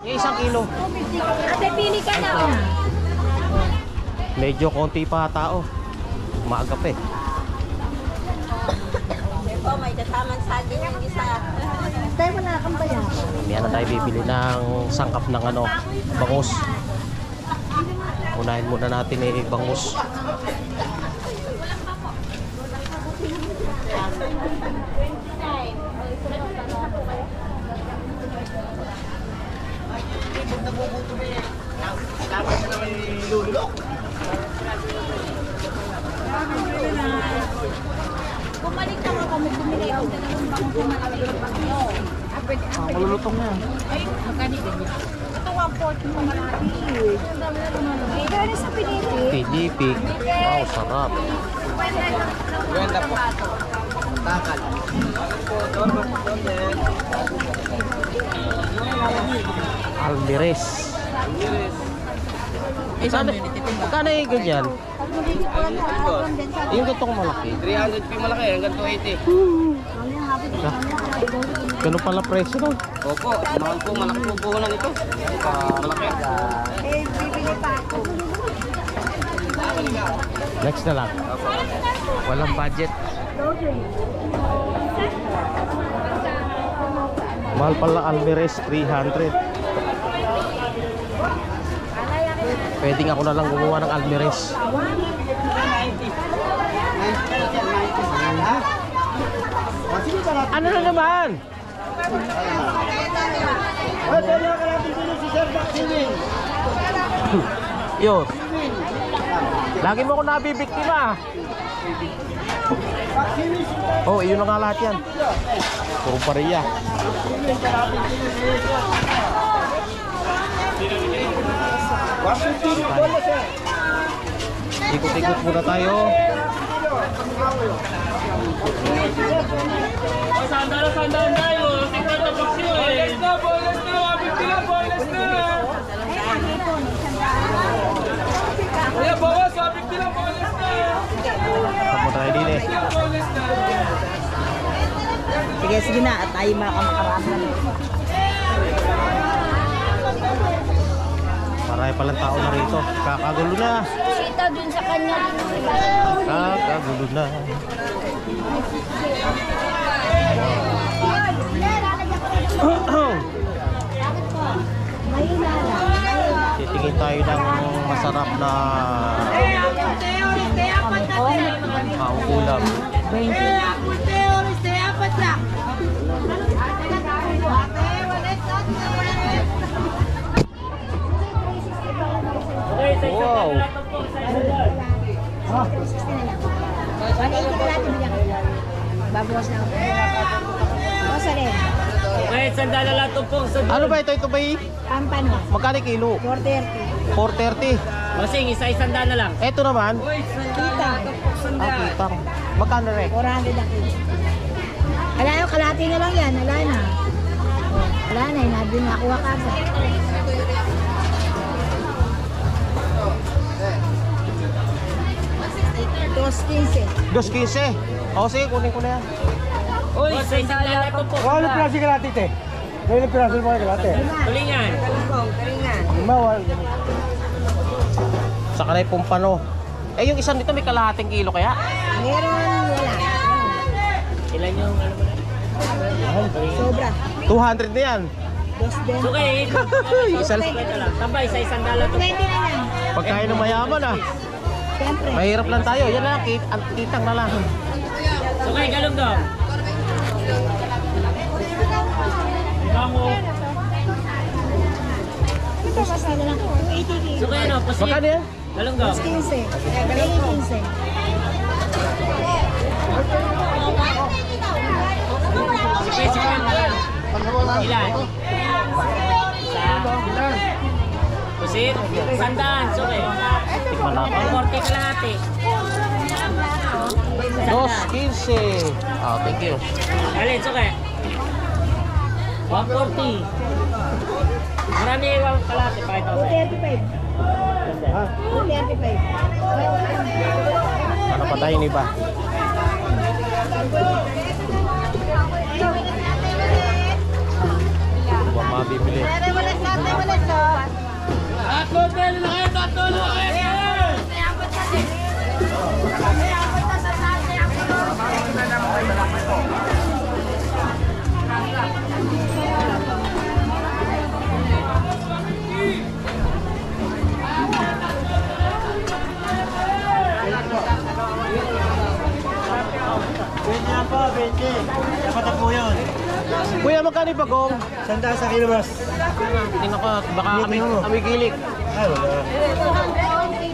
Yung 1 kilo. Ate, pili ka na. Medyo konti pa tao. Maaga pa eh. Ito, may kasamang saging yung isa. Tayo wala kang bayan. Yan na tayo bibili ng sangkap ng ano, bangus. Unahin muna natin eh, bangus. Bumalik na ako kami bumili ako na lang bang pumalaki ng bagyo. Malulutong na yan. Ay, magkano din yan? Ito 140 mo malaki. Ang dami na lumalaki. Kaya sa pinili. PDP. Wow, sarap. Ganda po. Takal. Alvarez. Magkano yung ganyan? Yung gantong malaki. 300 p malaki, hanggang 280. Ganun pala presyo no? Opo, mahal po, malaki po puhunan ito. Malaki. Eh, bibili pa ako. Next na lang. Walang budget. Mahal pala Alvarez, 300. Pwedeng ako na lang gumawa ng Alvarez. Ano na naman? Yo. Lagi mo ako nabibiktima. Oh, iyon na nga lahat yan. Puro pariya. Ikot-ikot muna tayo. Sandal tayo. Tingnan na paksiyo eh. Bolas na. Wapit na. Bolas na. Kuya, bawas. Wapit na. Bolas na. Tama tayo din eh. Bolas na. Sige, sige na. At tayo makakaraan. Marami palang tao na rito. Kakagulo na. Sita dun sa kanya. Kakagulo na. Titingin tayo ng masarap na ulam. Wow! 180 ka natin bilang. Babawas na ako. Bawas na rin. Okay, sandal na lang ito po. Ano ba ito? Ito ba Pampano. magkano kilo? 430. 430. Masing, isa-isanda na lang. Ito naman. Kita. Kitang. Magkano rin? 400 ang kilo. Wala yung kalahati na lang yan. Wala na. Wala na. Inabi na nakuha ka pa. Dos 15. 2.15. O sige, kunin ko na yan. Uy, isa-isanda na ito po. Wala piraso yung kalate, te. Wala piraso yung kalate. Tulingan. Mawal. Sa kanay pumpano. Eh yung isang dito may kalahating kilo kaya? Meron wala. Ilan yung ano mo na? Sobra. 200 na yan. Dos din. Okay, Isa lang. Tambay, isa-isanda lang ito. 20 na lang. Pagkain ng mayaman ah. Siyempre. Mahirap lang tayo. Yan na lang. Kitang na lang. Okay, galong daw. Bango. Ito mas na lang. 280 kilo. Okay, ano, pasin. Magkano yan? Galong daw. Dos 15. Galay 15. Specific na lang. Ilan? Pusit? Sandaan, okay. Tikman natin. 40 kalahati. 2.15. Ah, thank you. Alin, okay. 140. Marami yung kalahati, 5,000. 235. 235. Ano pa tayo iba? Huwag mabibili. Wala sa atin. Dapat na po yun. Kuya, magkano yung bagong? Sandaan sa kilo, boss. Tingnan ko, baka kami gilik. Ay, wala.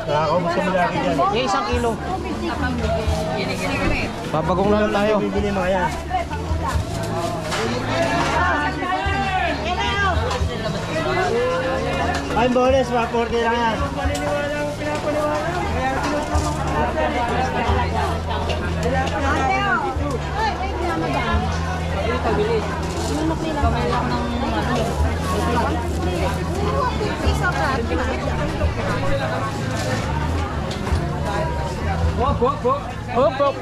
Nakakaubos kami lagi dyan. Yung 1 kilo. Babagong na lang tayo. Bibili mga yan. Ay, bonus, 140 lang yan. Hop, hop.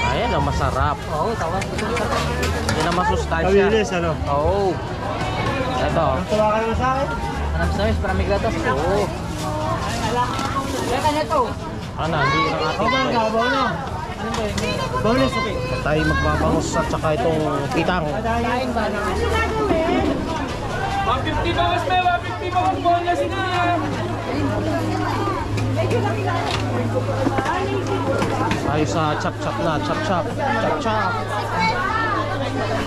Ayan, ang masarap. Oo, tawa. Yan ang masustansya. Kabilis, ano? Oo. Ito. Ang tawa ka naman sa akin? Oo. Ano, hindi ng ating Bonus. Bonus, okay. tayo magbabangos at saka itong pitang. 150 ba mas may 150 ba kung bonus na yan? Tayo sa chop-chop na, chop-chop. Chop-chop.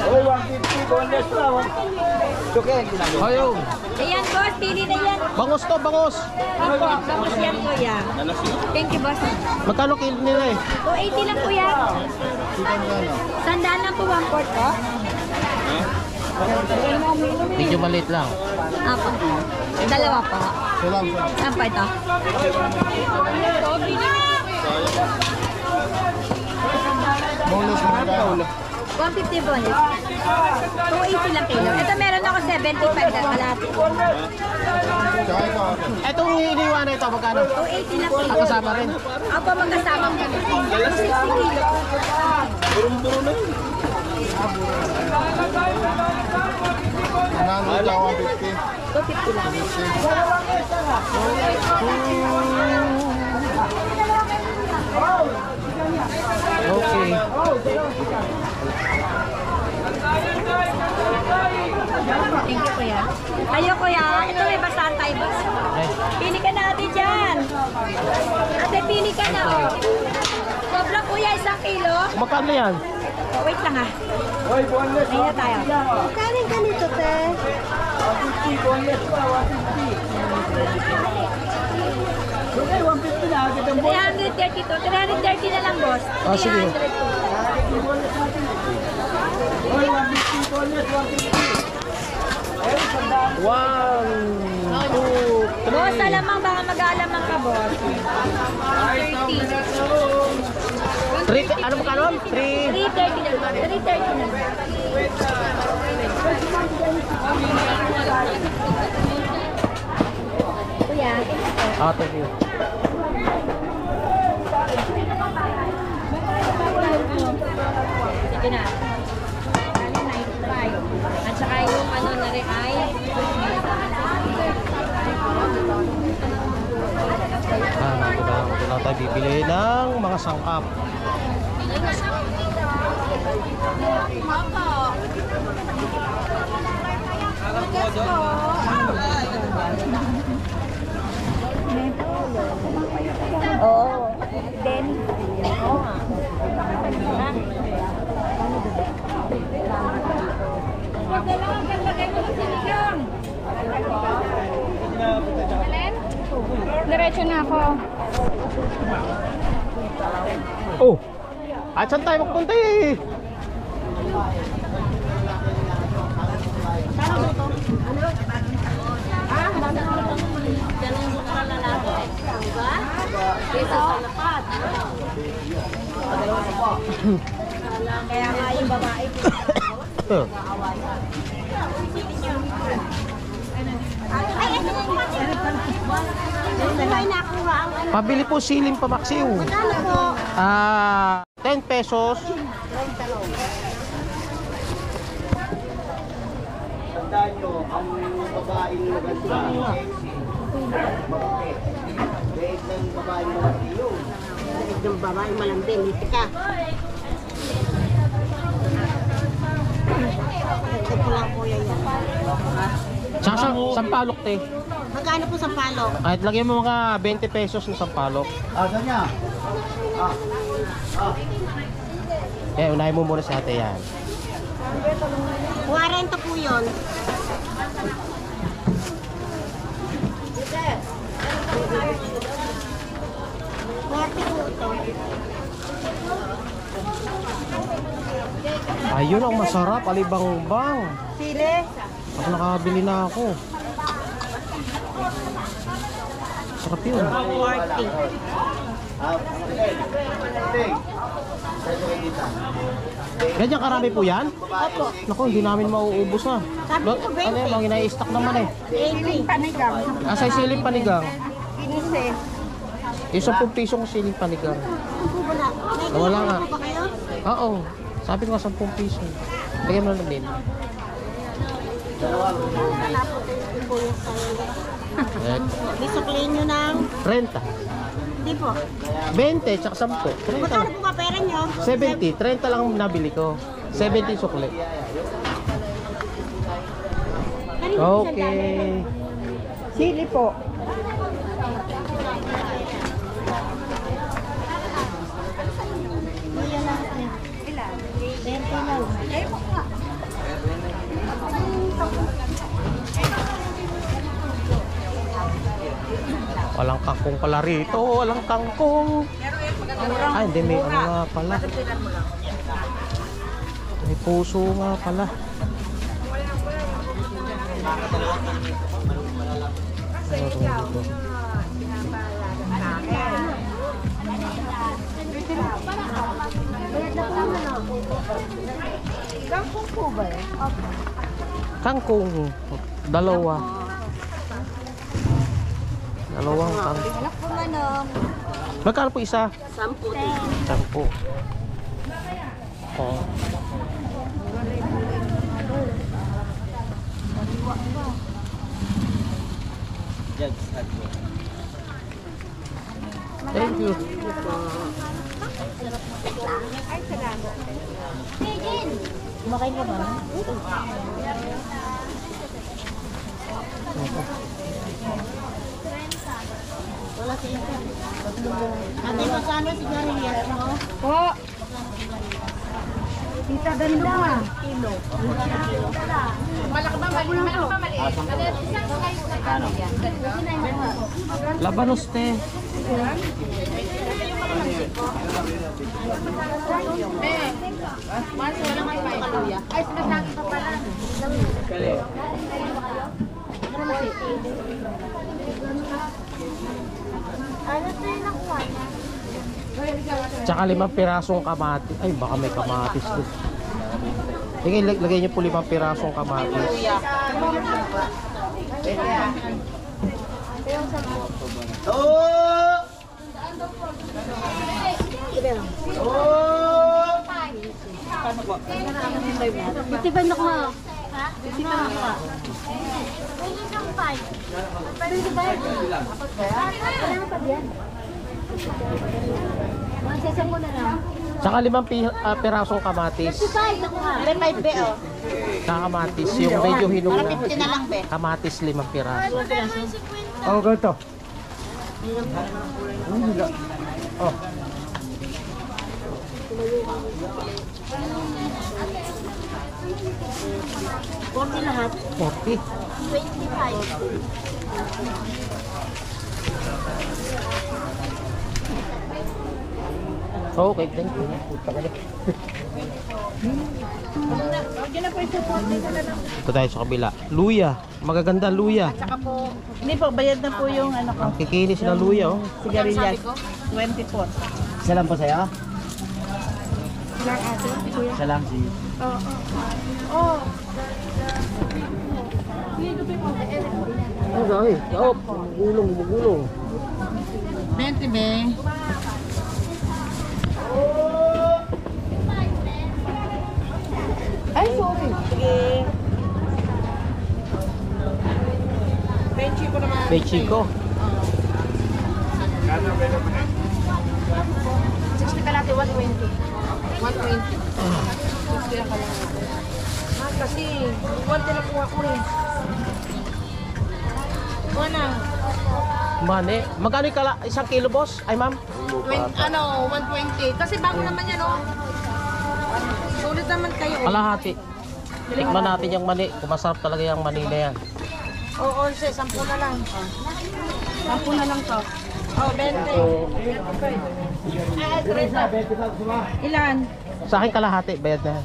Oy, 150 bonus na. Ayun. Ayan, boss. Pili na yan. Bangos to, bangos. Opo, tapos yan, kuya. Thank you, boss. Magkano kilo nila eh? 280 lang, kuya. Sandaan lang po, 1/4 po. Medyo maliit lang. Apo. Dalawa po. Saan pa ito? Bonus na magkano? 150 bonus. 280 lang kilo. Ito meron ako 75 na kalahati. Etong iniwan na ito, magkano? 280 lang kilo. Kasama rin. Ako magkasama ko. 60 kilo. Ano 150? 250 lang. Okay. Thank you, kuya. Ayo, kuya. Ito may basahan tayo, boss. Okay. Pili ka na ate dyan. Ate, pili ka na, oh. Sobra, kuya, 1 kilo. Magkano yan? Oh, wait lang, ha. Ayun na tayo. Magkano ganito, te? 330 to. 330 na lang, boss. Ah, sige. 300 to. One, two, Boss, alamang baka mag-aalamang ka, boss. 30. three. Ano magkano? 3. 330 na lang. 330 na lang. Kuya, Ah, thank you. sige na. 95. At saka yung ano na rin ay Ito na tayo bibili ng mga sangkap. Oo. Then, oo nga. Diretso na ako. Oh! At saan tayo magpunta eh? Kaya nga yung babae. Ay, ito may nakuha ang ano. Pabili po siling pamaksiw. Ano po? 10 pesos. Tandaan nyo, ang babaeng maganda. Date ng babaeng malaki yun. Date ng babaeng malandi. Liti ka. Ito lang po yan. Tsaka sampalok, te. Magkano po sa palok? Kahit lagyan mo mga 20 pesos ng sampalok. Ganyan. Kaya unahin mo muna sa ate yan. 40 po yun. Ayun ang masarap, alibang-bang. Sili? Ako nakabili na ako. Sarap yun. 40. Ganyan karami po yan? Opo. Naku, hindi namin mauubos ha. Sabi ko, 20. Ano yung mga i-stock naman eh. Siling panigang. Asay siling panigang. Pinise. Yung 10 pisong siling panigang. Wala. Wala nga. May ba kayo? Oo. Sabi ko nga 10 piso. Lagyan mo lang din. Disukliin nyo ng... Renta. Hindi po. 20 tsaka 10. Magkano po ba pera nyo? 70. 30 lang ang nabili ko. 70 sukli. Okay. Sili po. Walang kangkong pala rito. Walang kangkong. Ay, hindi. May ano nga pala. May puso nga pala. Ano dito? Kangkong po ba eh? Kangkong. Dalawa. Dalawang kangkong. Anak po manong. Magkano po isa? 10. 10. Oh. Thank you. Kumakain ka ba? Wala siya. Ate, magkano sigarilyas mo? Po. Tita, ganda ah. Labanos te. Tsaka 5 pirasong kamatis. Ay, baka may kamatis doon. Sige, lagay niyo po 5 pirasong kamatis. Bitiban na ko ha. Bitiban na ko ha. Tsaka 5 pirasong kamatis. May 5 be, oh. Tsaka kamatis. Yung medyo hinog Para na. 50 na lang, be. Kamatis 5 piraso. Oh, ganito. Oh. Forty lahat. 40. 25. Okay, thank you. Ito tayo sa kabila. Luya. Magaganda luya. Saka po, hindi po, bayad na po yung ano ko. Ang kikinis na luya, oh. Sigarilyas. 24. Isa lang po sa'yo? Isa lang si... Ano dahil? Oh, gulong. 20, be. Ay, sorry. Sige. May chico. 60 kalate, 120. 120. 60 ang kalate. Kasi, 1 na po ako eh. Wala. Mane. Magkano yung isang kilo, boss? Ay, ma'am? 120. Kasi bago naman yan, oh. Sulit naman kayo. Kalahati. Tikman natin yung mani. Kung masarap talaga yung mani na yan. Oo, 11, 10 na lang. 10 na lang to. Oh, 20. Ah, 30. Ilan? Sa akin kalahati. Bayad na yan.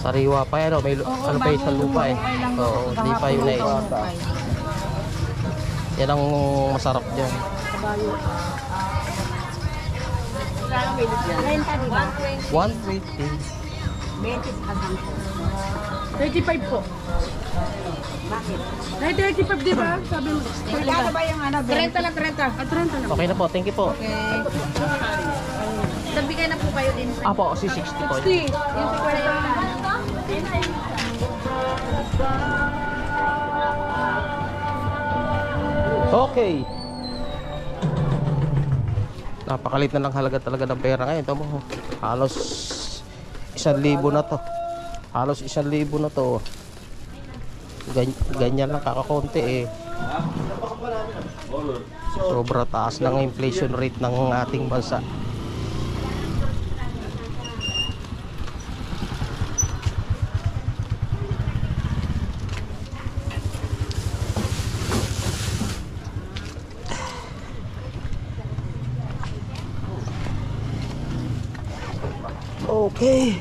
Sariwa pa yan, oh. May ano pa yung sa lupa eh. Oo, di pa yun eh. Yan ang masarap dyan. 30, diba? 120. 35 po. Bakit? 35, di ba? Sabi mo. Ano ba yung ano? 30 lang, 30. 30 lang. Okay na po, thank you po. Okay. Nagbigay na po kayo din. Apo, si 60 po. 60. Yung 40. Okay. Napakalit na lang halaga talaga ng pera ngayon. Ito mo, halos 1,000 na to. Halos 1,000 na to. Ganyan lang kakakonti eh. Sobra taas ng inflation rate ng ating bansa. Okay.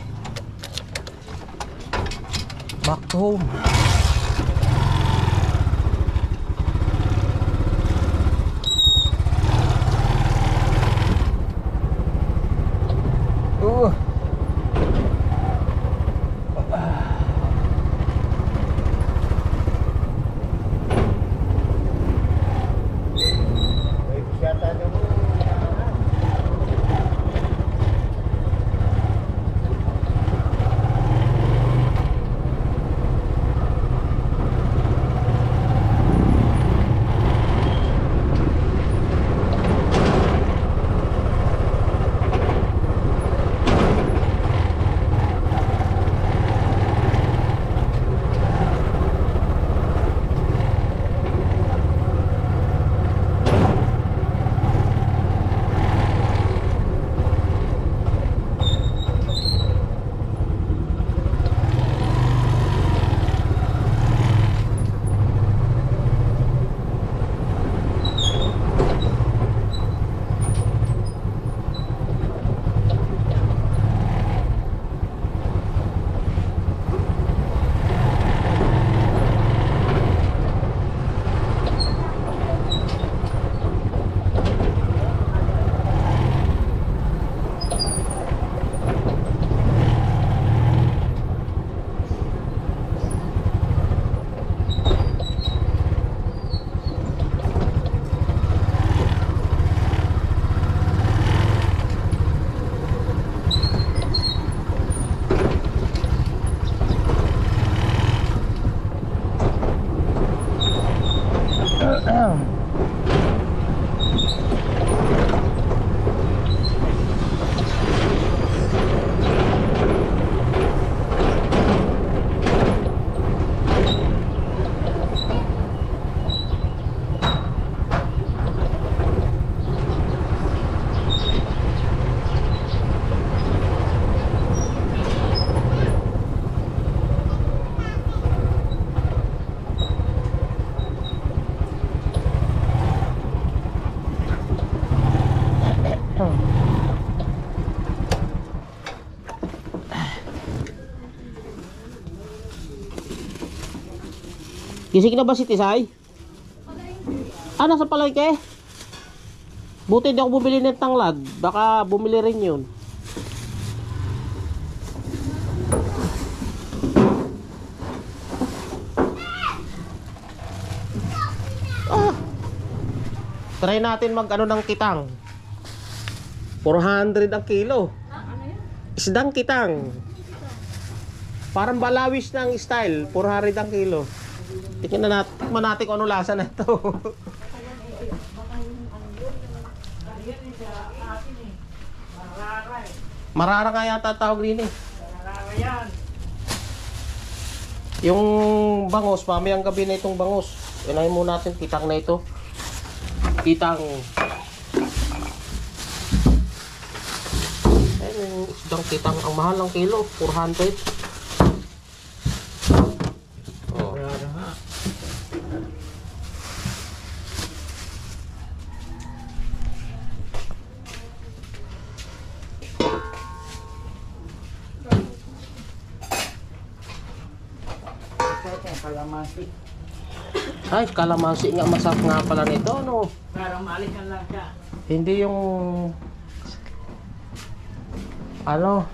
Back to home. Gising na ba si Tisay? Ah, nasa palengke? Buti hindi ako bumili ng tanglad. Baka bumili rin yun. Ah, try natin mag ano ng kitang. 400 ang kilo. Isdang kitang. Parang balawis ng style. 400 ang kilo. Tingnan na natin kung ano lasa na ito. Marara nga yata tawag din eh. Yung bangos, mamayang gabi na itong bangos. Inahin muna natin, kitang na ito. Kitang. Ayun, isdang kitang. Ang mahal ng kilo, 400. Oh. Kalamansi. Ay, kalamansi nga, masarap nga pala nito, ano? Parang malikan lang siya. Hindi yung ano